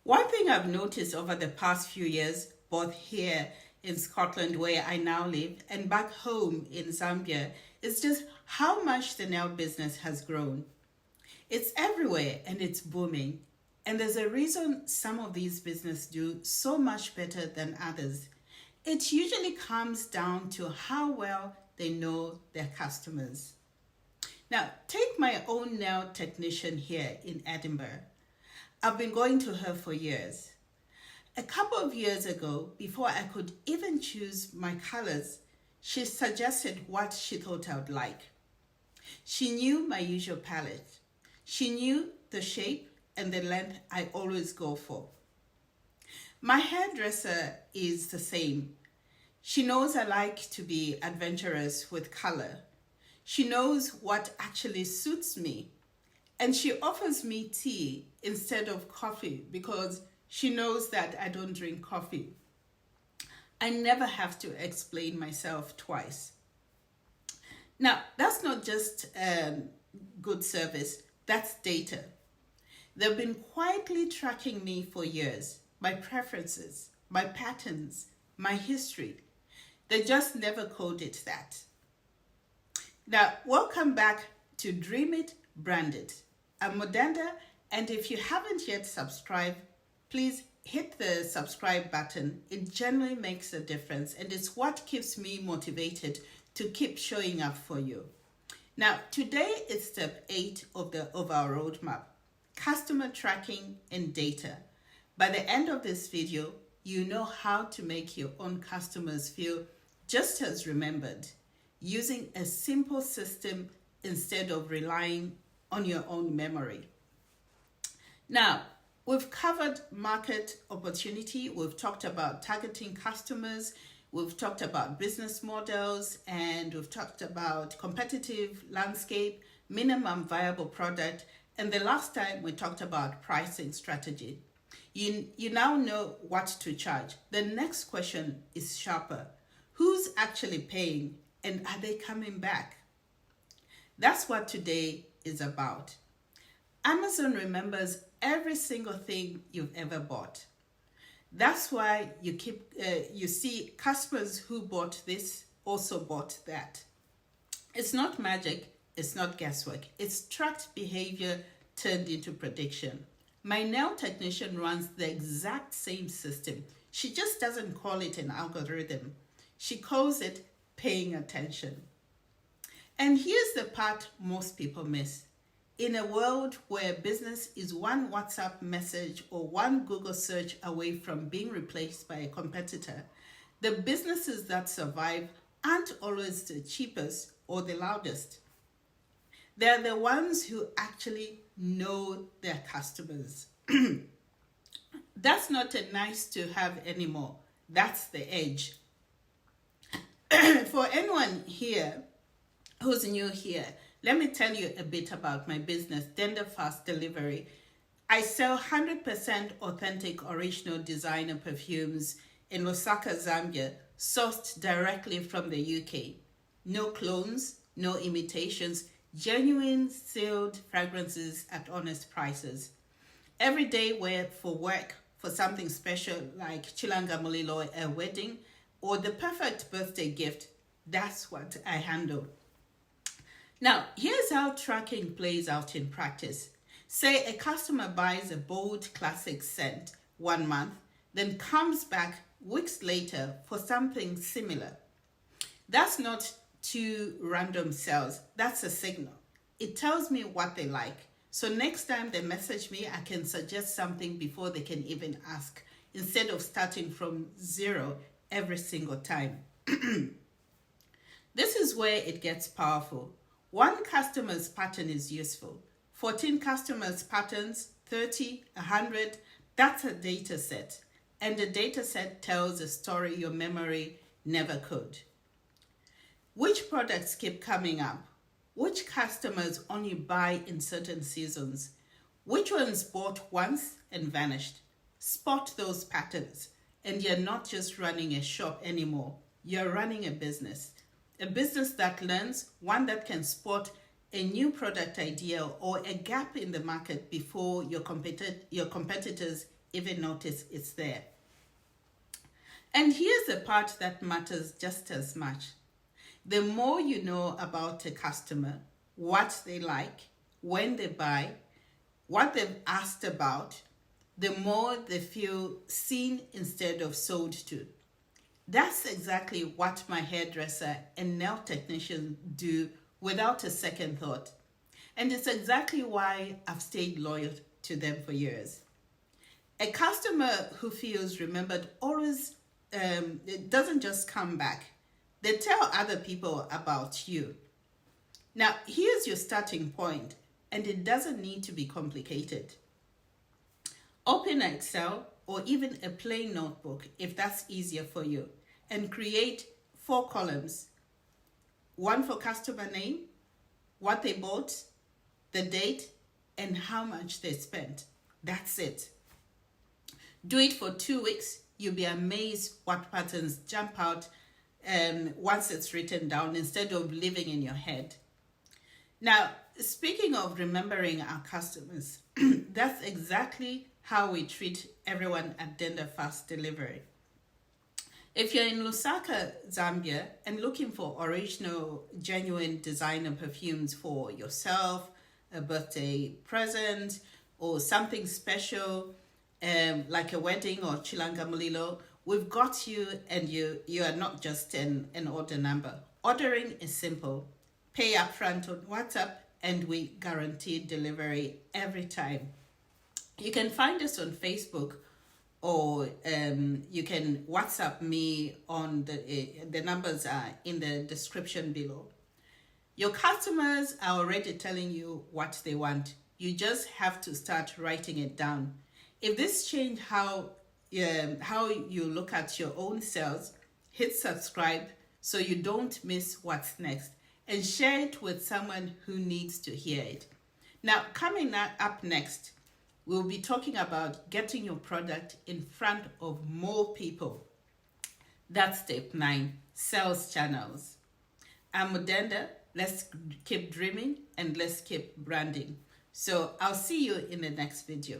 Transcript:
One thing I've noticed over the past few years, both here in Scotland where I now live and back home in Zambia, is just how much the nail business has grown. It's everywhere and it's booming. And there's a reason some of these businesses do so much better than others. It usually comes down to how well they know their customers. Now, take my own nail technician here in Edinburgh. I've been going to her for years. A couple of years ago, before I could even choose my colors, she suggested what she thought I would like. She knew my usual palette. She knew the shape and the length I always go for. My hairdresser is the same. She knows I like to be adventurous with color. She knows what actually suits me. And she offers me tea instead of coffee because she knows that I don't drink coffee. I never have to explain myself twice. Now, that's not just good service, that's data. They've been quietly tracking me for years, my preferences, my patterns, my history. They just never coded that. Now, welcome back to Dream It, Brand It. I'm Modenda, and if you haven't yet subscribed, please hit the subscribe button. It generally makes a difference, and it's what keeps me motivated to keep showing up for you. Now, today is step 8 of our roadmap, customer tracking and data. By the end of this video, you know how to make your own customers feel just as remembered, using a simple system instead of relying on your own memory. Now, we've covered market opportunity, we've talked about targeting customers, we've talked about business models, and we've talked about competitive landscape, minimum viable product, and the last time we talked about pricing strategy. You now know what to charge. The next question is sharper. Who's actually paying, and are they coming back? That's what today is about. Amazon remembers every single thing you've ever bought. That's why you see customers who bought this also bought that. It's not magic, it's not guesswork. It's tracked behavior turned into prediction. My nail technician runs the exact same system. She just doesn't call it an algorithm. She calls it paying attention. And here's the part most people miss. In a world where business is one WhatsApp message or one Google search away from being replaced by a competitor, the businesses that survive aren't always the cheapest or the loudest. They're the ones who actually know their customers. That's not a nice to have anymore. That's the edge. For anyone here who's new here, let me tell you a bit about my business, Dender Fast Delivery. I sell 100% authentic original designer perfumes in Lusaka, Zambia, sourced directly from the UK. No clones, no imitations, genuine sealed fragrances at honest prices. Every day wear for work, for something special like Chilanga Mulilo, a wedding, or the perfect birthday gift, that's what I handle. Now, here's how tracking plays out in practice. Say a customer buys a bold classic scent 1 month, then comes back weeks later for something similar. That's not 2 random sales, that's a signal. It tells me what they like. So next time they message me, I can suggest something before they can even ask, instead of starting from 0 every single time. This is where it gets powerful. 1 customer's pattern is useful. 14 customers' patterns, 30, 100, that's a data set. And the data set tells a story your memory never could. Which products keep coming up? Which customers only buy in certain seasons? Which ones bought once and vanished? Spot those patterns. And you're not just running a shop anymore. You're running a business that learns, one that can spot a new product idea or a gap in the market before your competitors even notice it's there. And here's the part that matters just as much. The more you know about a customer, what they like, when they buy, what they've asked about, the more they feel seen instead of sold to. That's exactly what my hairdresser and nail technician do without a second thought. And it's exactly why I've stayed loyal to them for years. A customer who feels remembered always it doesn't just come back. They tell other people about you. Now, here's your starting point, and it doesn't need to be complicated. Open Excel or even a plain notebook if that's easier for you, and create 4 columns. One for customer name, what they bought, the date, and how much they spent. That's it. Do it for 2 weeks. You'll be amazed what patterns jump out once it's written down instead of living in your head. Now, speaking of remembering our customers, that's exactly how we treat everyone at Denda Fast Delivery. If you're in Lusaka, Zambia, and looking for original, genuine designer perfumes for yourself, a birthday present, or something special, like a wedding or Chilanga Mulilo, we've got you, and you are not just an order number. Ordering is simple. Pay upfront on WhatsApp, and we guarantee delivery every time. You can find us on Facebook, or you can WhatsApp me on the numbers are in the description below. Your customers are already telling you what they want. You just have to start writing it down. If this changed how you look at your own sales, hit subscribe so you don't miss what's next, and share it with someone who needs to hear it. Now, coming up next, we'll be talking about getting your product in front of more people. That's step 9, sales channels. I'm Mudenda. Let's keep dreaming and let's keep branding. So I'll see you in the next video.